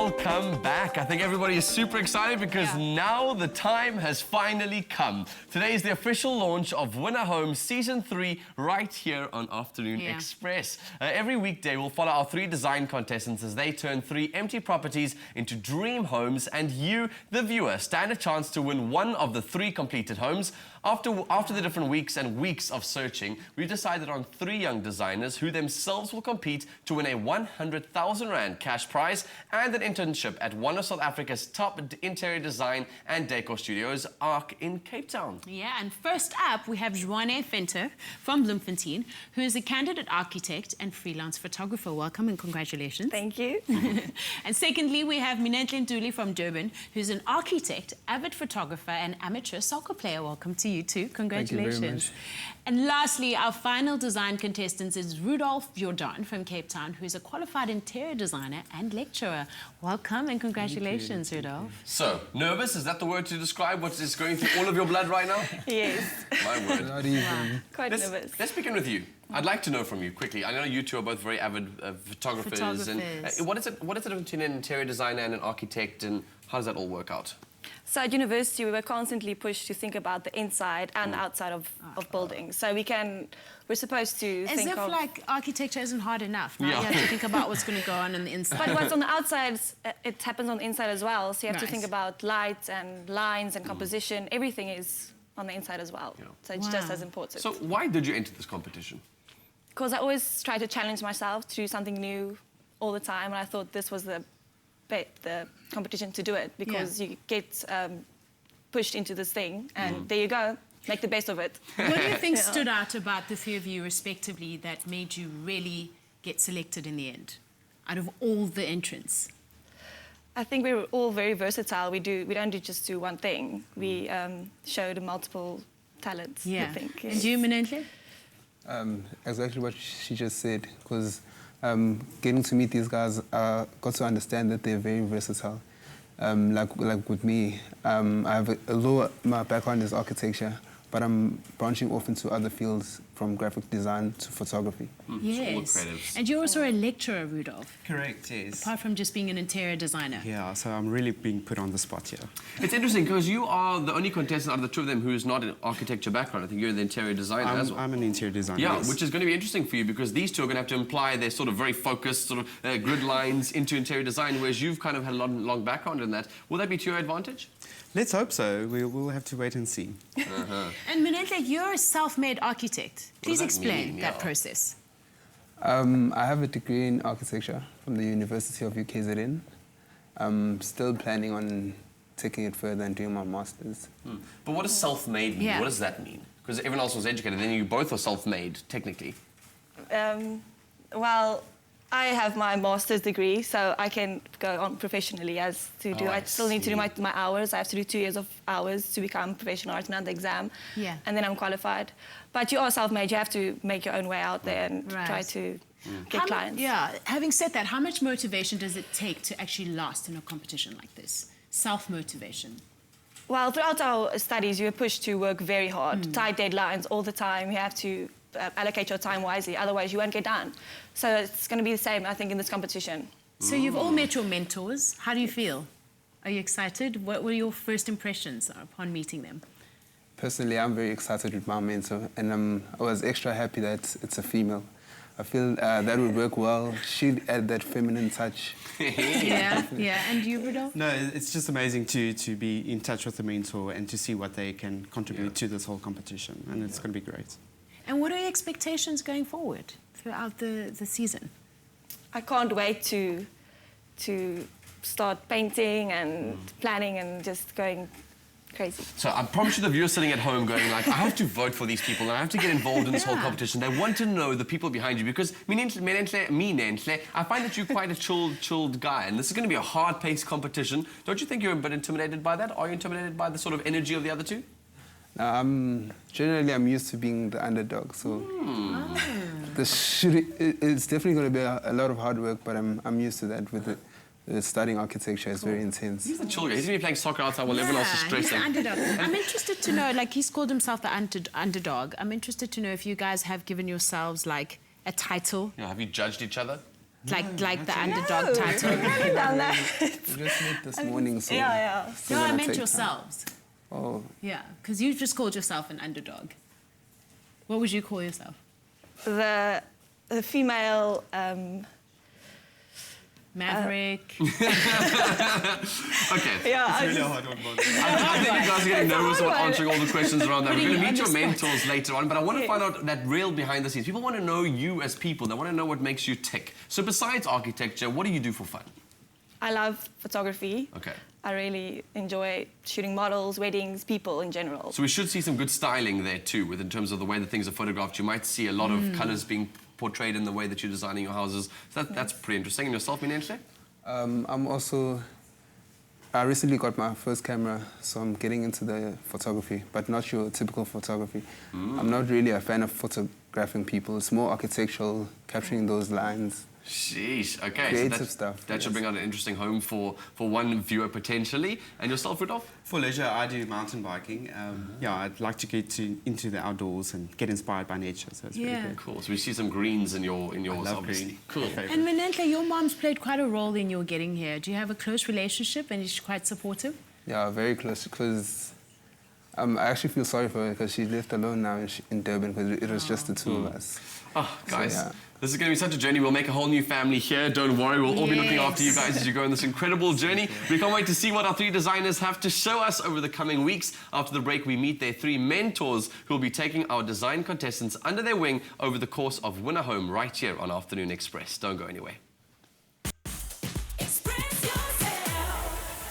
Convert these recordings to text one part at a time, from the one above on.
Welcome back. I think everybody is super excited because now the time has finally come. Today is the official launch of Winner Homes Season 3 right here on Afternoon Express. Every weekday we'll follow our 3 design contestants as they turn 3 empty properties into dream homes, and you, the viewer, stand a chance to win one of the 3 completed homes. After the different weeks and weeks of searching, we've decided on 3 young designers who themselves will compete to win a 100,000 Rand cash prize and an internship at one of South Africa's top interior design and decor studios, ARC in Cape Town. Yeah, and first up we have Juané from Bloemfontein, who is a candidate architect and freelance photographer. Welcome and congratulations. Thank you. And secondly, we have Minenhle Ntuli from Durban, who's an architect, avid photographer and amateur soccer player. Welcome to you too. Congratulations. Thank you very much. And lastly, our final design contestant is Rudolph Jordaan from Cape Town, who's a qualified interior designer and lecturer. Welcome and congratulations, Rudolph. So, nervous? Is that the word to describe what is going through all of your blood right now? Yes. My word. Not even. Quite nervous. Let's begin with you. I'd like to know from you quickly. I know you two are both very avid photographers. And what is it between an interior designer and an architect, and how does that all work out? So at university, we were constantly pushed to think about the inside and outside of buildings. So we're supposed to think of... As if, like, architecture isn't hard enough. Now you have to think about what's going to go on the inside. But what's on the outside, it happens on the inside as well. So you have to think about lights and lines and composition. Everything is on the inside as well. Yeah. So it's just as important. So why did you enter this competition? Because I always try to challenge myself to do something new all the time. And I thought this was the competition to do it, because you get pushed into this thing, and there you go, make the best of it. What do you think stood out about the 3 of you respectively that made you really get selected in the end, out of all the entrants? I think we were all very versatile. We don't just do one thing. We showed multiple talents, I think. And you, Minenhle? Exactly what she just said, because getting to meet these guys, I got to understand that they're very versatile. Like with me, my background is architecture, but I'm branching off into other fields, from graphic design to photography. Yes. And you're also a lecturer, Rudolph. Correct, yes. Apart from just being an interior designer. Yeah, so I'm really being put on the spot here. It's interesting because you are the only contestant out of the 2 of them who is not an architecture background. I think you're the interior designer as well. I'm an interior designer, Yeah, yes. which is going to be interesting for you because these 2 are going to have to imply their sort of very focused sort of grid lines into interior design, whereas you've kind of had a long background in that. Will that be to your advantage? Let's hope so. We'll have to wait and see. And Minenhle, you're a self-made architect. Please explain that process. I have a degree in architecture from the University of UKZN. I'm still planning on taking it further and doing my master's. But what does self-made mean? Yeah. What does that mean? Because everyone else was educated, then you both are self-made, technically. Well, I have my master's degree, so I can go on professionally as to do. I still need to do my hours. I have to do 2 years of hours to become professional art and another exam. Yeah. And then I'm qualified. But you are self-made. You have to make your own way out there and try to get clients. Yeah. Having said that, how much motivation does it take to actually last in a competition like this? Self-motivation. Well, throughout our studies, you are pushed to work very hard, tight deadlines all the time. You have to allocate your time wisely, otherwise you won't get done. So it's going to be the same, I think, in this competition. So you've all met your mentors. How do you feel? Are you excited? What were your first impressions upon meeting them? Personally, I'm very excited with my mentor, and I was extra happy that it's a female. I feel that would work well. She'd add that feminine touch. Yeah. And you, Rudolph? No, it's just amazing to be in touch with the mentor and to see what they can contribute to this whole competition, and it's going to be great. And what are your expectations going forward throughout the season? I can't wait to start painting and planning and just going crazy. So I promise you the viewers sitting at home going like, I have to vote for these people and I have to get involved in this whole competition. They want to know the people behind you because Minenhle, I find that you're quite a chilled guy, and this is going to be a hard-paced competition. Don't you think you're a bit intimidated by that? Are you intimidated by the sort of energy of the other 2? Generally, I'm used to being the underdog, so it's definitely going to be a lot of hard work, but I'm used to that with it. Studying architecture is very intense. He's the chill guy. He's going to be playing soccer outside while everyone else is stressing. He's the underdog. I'm interested to know, like, he's called himself the underdog. I'm interested to know if you guys have given yourselves, like, a title. Yeah, have you judged each other? Like the underdog title. I've never done that. We just met this morning, so... Yeah. No, I gonna meant take yourselves. Oh, Yeah, because you just called yourself an underdog. What would you call yourself? The female... Maverick. Okay. yeah, It's really a hard one. I think you guys are getting nervous about answering all the questions around that. We're Putting going to you meet your on the mentors later on, but I want to find out that real behind the scenes. People want to know you as people. They want to know what makes you tick. So besides architecture, what do you do for fun? I love photography. Okay. I really enjoy shooting models, weddings, people in general. So we should see some good styling there too, in terms of the way that things are photographed. You might see a lot of colours being portrayed in the way that you're designing your houses. So that's pretty interesting. And yourself, Minenhle? I'm also... I recently got my first camera, so I'm getting into the photography, but not your typical photography. I'm not really a fan of photographing people. It's more architectural, capturing those lines. Sheesh. Okay. Creative stuff, That should yes. bring out an interesting home for one viewer potentially. And yourself, Rudolph? For leisure, I do mountain biking. Yeah, I'd like to get into the outdoors and get inspired by nature. So it's really Yeah. good. Cool. So we see some greens in yours, love obviously. green. Cool. Okay. And Minenhle, your mom's played quite a role in your getting here. Do you have a close relationship and is she quite supportive? Yeah, very close, because I actually feel sorry for her because she left alone now in Durban because it was just the two of us. Oh, guys, So, yeah. this is going to be such a journey. We'll make a whole new family here. Don't worry, we'll all be looking after you Yes. guys as you go on this incredible journey. We can't wait to see what our three designers have to show us over the coming weeks. After the break, we meet their three mentors who will be taking our design contestants under their wing over the course of Winner Home right here on Afternoon Express. Don't go anywhere. Express yourself.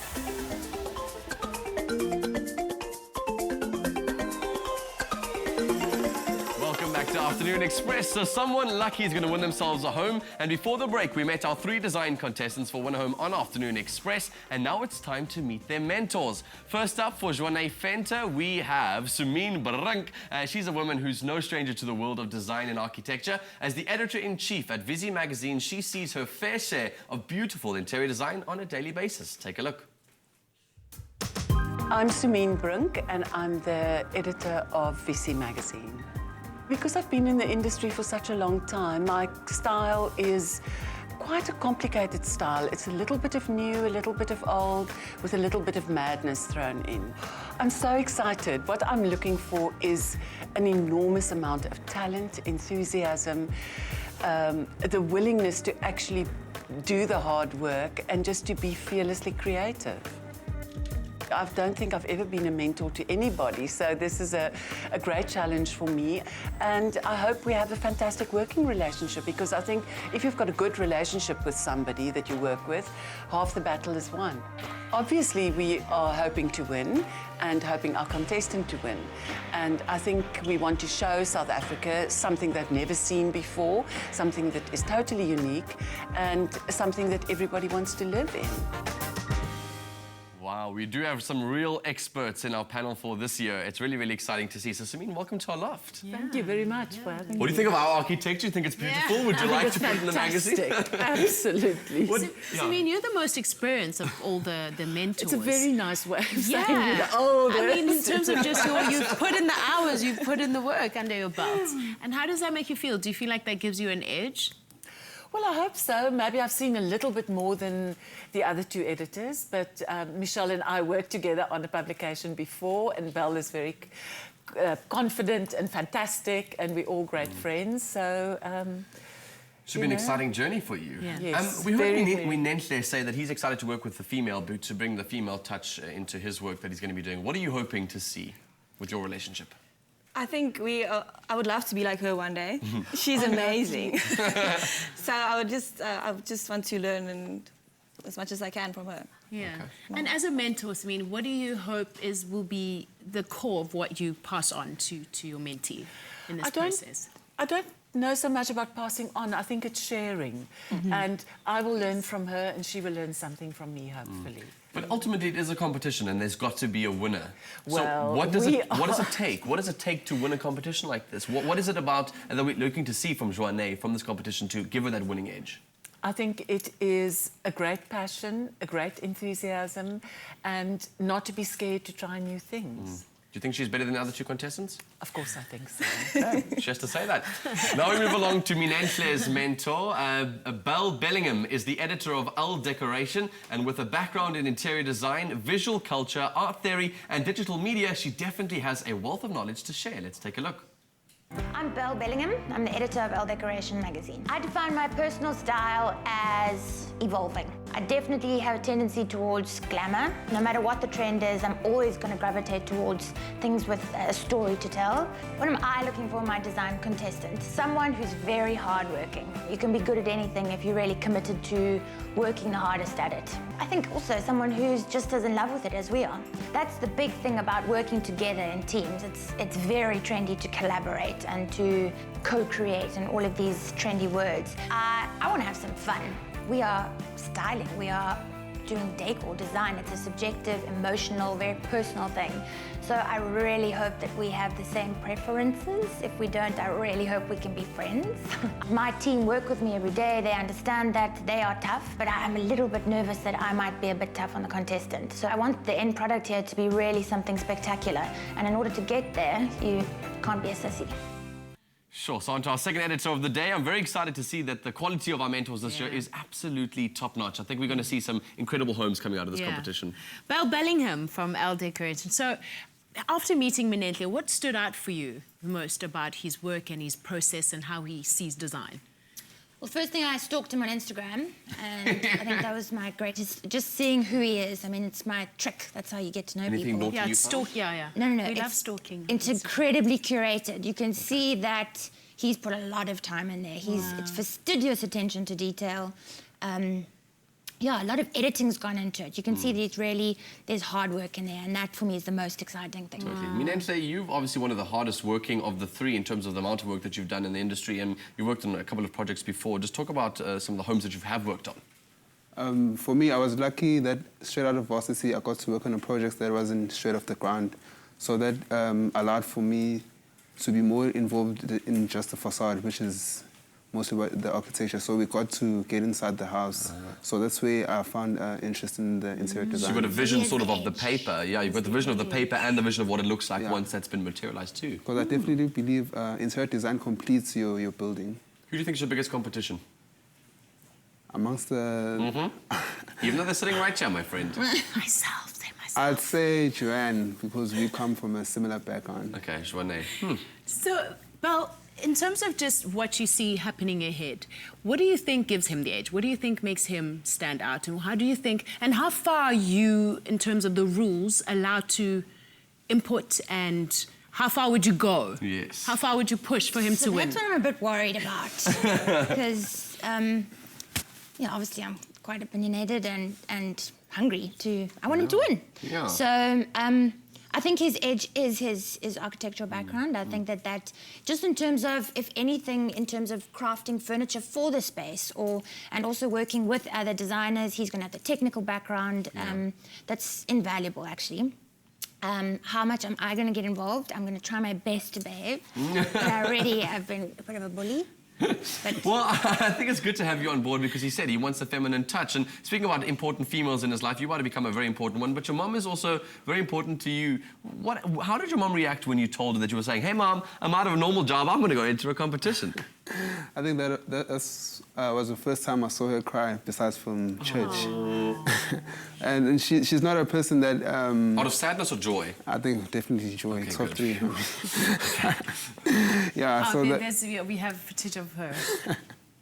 Welcome back to Afternoon Express. So someone lucky is going to win themselves a home. And before the break, we met our three design contestants for Win a Home on Afternoon Express. And now it's time to meet their mentors. First up for Juané Venter, we have Sumien Brink. She's a woman who's no stranger to the world of design and architecture. As the editor-in-chief at VISI magazine, she sees her fair share of beautiful interior design on a daily basis. Take a look. I'm Sumien Brink and I'm the editor of VISI magazine. Because I've been in the industry for such a long time, my style is quite a complicated style. It's a little bit of new, a little bit of old, with a little bit of madness thrown in. I'm so excited. What I'm looking for is an enormous amount of talent, enthusiasm, the willingness to actually do the hard work and just to be fearlessly creative. I don't think I've ever been a mentor to anybody, so this is a great challenge for me. And I hope we have a fantastic working relationship, because I think if you've got a good relationship with somebody that you work with, half the battle is won. Obviously, we are hoping to win and hoping our contestant to win. And I think we want to show South Africa something they've never seen before, something that is totally unique and something that everybody wants to live in. Wow, we do have some real experts in our panel for this year. It's really, really exciting to see. So, Sumien, welcome to our loft. Thank you very much for having me. What do you think of our architecture? Do you think it's beautiful? Would you like to put it in the magazine? Absolutely. Sumien, you're the most experienced of all the mentors. It's a very nice way of saying Yeah. the oldest. I mean, in terms of just you've put in the hours, you've put in the work under your belt. And how does that make you feel? Do you feel like that gives you an edge? Well, I hope so. Maybe I've seen a little bit more than the other two editors, but Michelle and I worked together on a publication before, and Belle is very confident and fantastic, and we're all great friends. So Should be an exciting journey for you. Yeah. Yes, We heard very, Minenhle say that he's excited to work with the female, to bring the female touch into his work that he's going to be doing. What are you hoping to see with your relationship? I think I would love to be like her one day. She's amazing. So I would just want to learn as much as I can from her. Yeah. And as a mentor, Sumien, what do you hope will be the core of what you pass on to your mentee in this process? I don't know so much about passing on. I think it's sharing. And I will learn from her and she will learn something from me, hopefully. But ultimately, it is a competition, and there's got to be a winner. Well, so what does it take? What does it take to win a competition like this? What is it about that we're looking to see from Juané, from this competition, to give her that winning edge? I think it is a great passion, a great enthusiasm, and not to be scared to try new things. Do you think she's better than the other 2 contestants? Of course, I think so. She has to say that. Now we move along to Minenhle's mentor. Bellingham is the editor of ELLE Decoration, and with a background in interior design, visual culture, art theory and digital media, she definitely has a wealth of knowledge to share. Let's take a look. I'm Belle Bellingham. I'm the editor of ELLE Decoration magazine. I define my personal style as evolving. I definitely have a tendency towards glamour. No matter what the trend is, I'm always going to gravitate towards things with a story to tell. What am I looking for in my design contestant? Someone who's very hardworking. You can be good at anything if you're really committed to working the hardest at it. I think also someone who's just as in love with it as we are. That's the big thing about working together in teams. It's very trendy to collaborate and to co-create and all of these trendy words. I want to have some fun. We are styling, we are doing decor design. It's a subjective, emotional, very personal thing. So I really hope that we have the same preferences. If we don't, I really hope we can be friends. My team work with me every day. They understand that they are tough, but I'm a little bit nervous that I might be a bit tough on the contestant. So I want the end product here to be really something spectacular. And in order to get there, you can't be a sissy. Sure, so on to our second editor of the day. I'm very excited to see that the quality of our mentors this year is absolutely top-notch. I think we're going to see some incredible homes coming out of this competition. Val Bellingham from ELLE Decoration. So, after meeting Minenhle, what stood out for you most about his work and his process and how he sees design? Well, first thing, I stalked him on Instagram, and I think that was my greatest, just seeing who he is. I mean, it's my trick. That's how you get to know people. Yeah, it's yeah. No. We love stalking. It's incredibly curated. You can see that he's put a lot of time in there. It's fastidious attention to detail. Yeah, a lot of editing's gone into it. You can see there's hard work in there, and that for me is the most exciting thing. Totally. Minenhle, you've obviously one of the hardest working of the 3 in terms of the amount of work that you've done in the industry, and you've worked on a couple of projects before. Just talk about some of the homes that you have worked on. For me, I was lucky that straight out of varsity, I got to work on a project that wasn't straight off the ground. So that allowed for me to be more involved in just the facade, which is mostly about the architecture. So we got to get inside the house. So that's where I found interest in the interior design. So you've got a vision sort of the paper. Yeah, you've got the vision of the paper and the vision of what it looks like once that's been materialized too. Because I definitely believe interior design completes your building. Who do you think is your biggest competition? Amongst the... Even though they're sitting right here, my friend. Myself. I'd say Juané, because we come from a similar background. Okay, Juané. So, Belle, in terms of just what you see happening ahead, what do you think gives him the edge? What do you think makes him stand out? And how do you think, and how far are you, in terms of the rules, allowed to input, and how far would you go? Yes. How far would you push for him to win? That's what I'm a bit worried about. Because, obviously I'm quite opinionated and hungry I want him to win. Yeah. So, I think his edge is his architectural background. I think that just in terms of, if anything, in terms of crafting furniture for the space, and also working with other designers, he's going to have the technical background. That's invaluable, actually. How much am I going to get involved? I'm going to try my best to behave. But I already have been a bit of a bully. Well, I think it's good to have you on board because he said he wants a feminine touch. And speaking about important females in his life, you want to become a very important one, but your mum is also very important to you. How did your mum react when you told her that you were saying, hey, Mom, I'm out of a normal job, I'm going to go into a competition? I think that was the first time I saw her cry, besides from church. and she's not a person that... Out of sadness or joy? I think definitely joy. Okay, top good. 3. Yeah, so we have footage of her.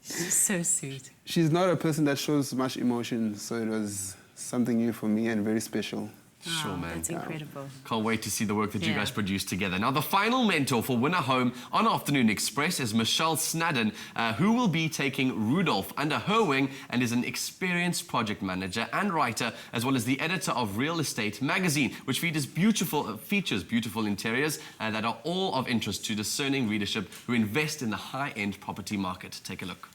She's so sweet. She's not a person that shows much emotion, so it was something new for me and very special. Sure, man. That's incredible. Can't wait to see the work that you guys produce together. Now, the final mentor for Winner Home on Afternoon Express is Michelle Snaddon, who will be taking Rudolph under her wing and is an experienced project manager and writer, as well as the editor of Real Estate magazine, which features beautiful interiors that are all of interest to discerning readership who invest in the high-end property market. Take a look.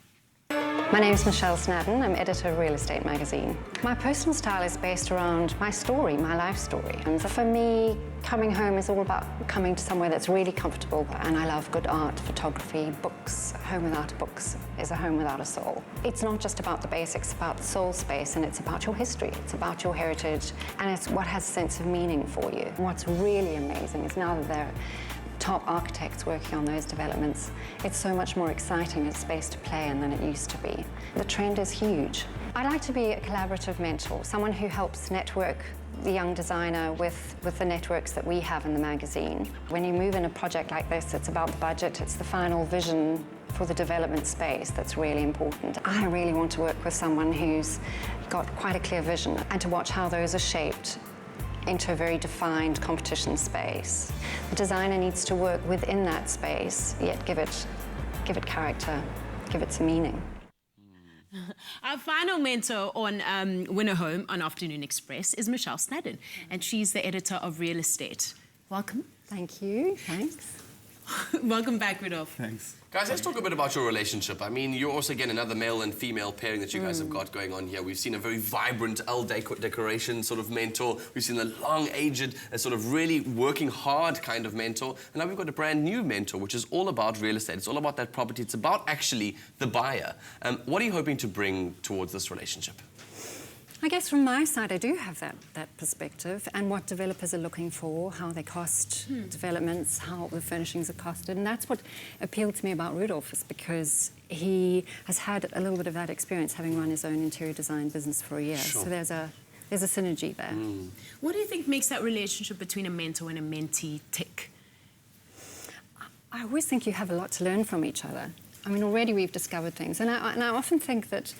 My name is Michelle Snaddon. I'm editor of Real Estate magazine. My personal style is based around my story, my life story. And for me, coming home is all about coming to somewhere that's really comfortable. And I love good art, photography, books. A home without books is a home without a soul. It's not just about the basics, it's about the soul space, and it's about your history. It's about your heritage, and it's what has a sense of meaning for you. And what's really amazing is now that there are top architects working on those developments, it's so much more exciting a space to play in than it used to be. The trend is huge. I like to be a collaborative mentor, someone who helps network the young designer with the networks that we have in the magazine. When you move in a project like this, it's about the budget, it's the final vision for the development space that's really important. I really want to work with someone who's got quite a clear vision and to watch how those are shaped into a very defined competition space. The designer needs to work within that space, yet give it character, give it some meaning. Our final mentor on Win a Home on Afternoon Express is Michelle Snaddon, and she's the editor of Real Estate. Welcome. Thank you, thanks. Welcome back, Rudolph. Thanks. Guys, let's talk a bit about your relationship. I mean, you're also, again, another male and female pairing that you guys have got going on here. We've seen a very vibrant ELLE decoration sort of mentor. We've seen a long-aged and sort of really working hard kind of mentor. And now we've got a brand new mentor, which is all about real estate. It's all about that property. It's about actually the buyer. What are you hoping to bring towards this relationship? I guess from my side, I do have that perspective and what developers are looking for, how they cost developments, how the furnishings are costed. And that's what appealed to me about Rudolph, is because he has had a little bit of that experience having run his own interior design business for a year. Sure. So there's a synergy there. What do you think makes that relationship between a mentor and a mentee tick? I always think you have a lot to learn from each other. I mean, already we've discovered things. And I often think that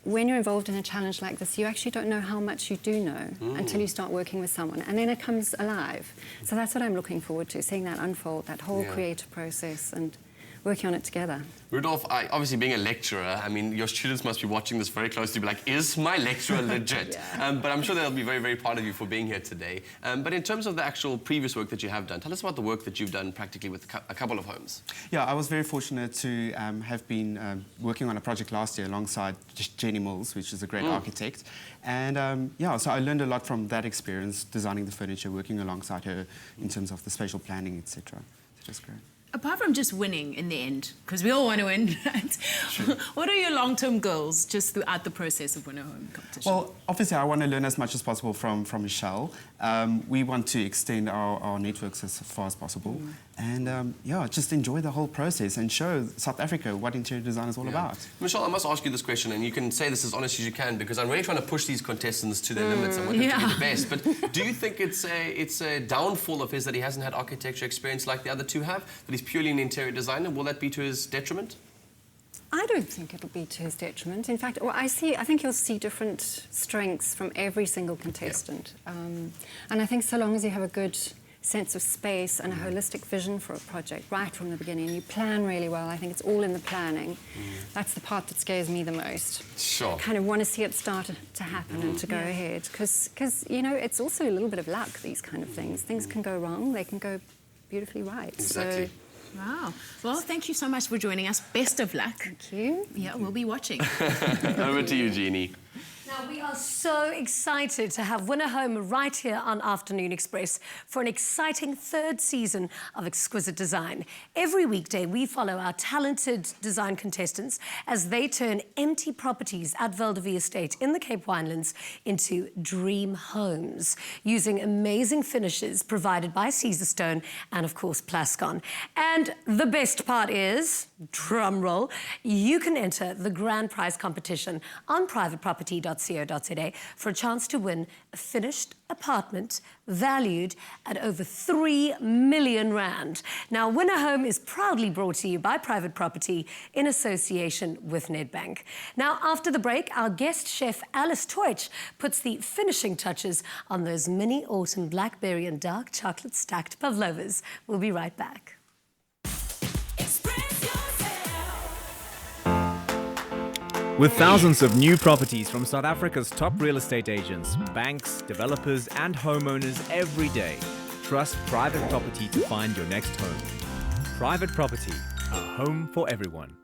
when you're involved in a challenge like this, you actually don't know how much you do know until you start working with someone, and then it comes alive. So that's what I'm looking forward to, seeing that unfold, that whole creative process, and working on it together. Rudolph, obviously being a lecturer, I mean, your students must be watching this very closely, be like, is my lecturer legit? But I'm sure they'll be very, very proud of you for being here today. But in terms of the actual previous work that you have done, tell us about the work that you've done practically with a couple of homes. Yeah, I was very fortunate to have been working on a project last year alongside Jenny Mills, which is a great architect. And yeah, so I learned a lot from that experience, designing the furniture, working alongside her in terms of the spatial planning, etc. So that's great. Apart from just winning in the end, because we all want to win, right? Sure. What are your long-term goals just throughout the process of Win a Home competition? Well, obviously, I want to learn as much as possible from Michelle. We want to extend our networks as far as possible. And yeah, just enjoy the whole process and show South Africa what interior design is all about. Michelle, I must ask you this question, and you can say this as honest as you can, because I'm really trying to push these contestants to their limits. I want them to be the best. But do you think it's a downfall of his that he hasn't had architecture experience like the other two have? That he's purely an interior designer? Will that be to his detriment? I don't think it'll be to his detriment. In fact, I think you'll see different strengths from every single contestant. And I think so long as you have a good sense of space and a holistic vision for a project right from the beginning, you plan really well. I think it's all in the planning. That's the part that scares me the most. Sure. I kind of want to see it start to happen and to go ahead. Because, you know, it's also a little bit of luck, these kind of things. Things can go wrong, they can go beautifully right. Exactly. So, wow. Well, thank you so much for joining us. Best of luck. thank you. Yeah, we'll be watching. Over to you, Jeannie. Now, we are so excited to have Win a Home right here on Afternoon Express for an exciting third season of Exquisite Design. Every weekday, we follow our talented design contestants as they turn empty properties at Val de Vie Estate in the Cape Winelands into dream homes, using amazing finishes provided by Caesarstone and, of course, Plascon. And the best part is, drum roll, you can enter the grand prize competition on privateproperty.co.za for a chance to win a finished apartment valued at over 3 million rand. Now, Win a Home is proudly brought to you by Private Property in association with Nedbank. Now, after the break, our guest chef Alice Teutsch puts the finishing touches on those mini autumn blackberry and dark chocolate stacked pavlovas. We'll be right back. With thousands of new properties from South Africa's top real estate agents, banks, developers and homeowners every day, trust Private Property to find your next home. Private Property, a home for everyone.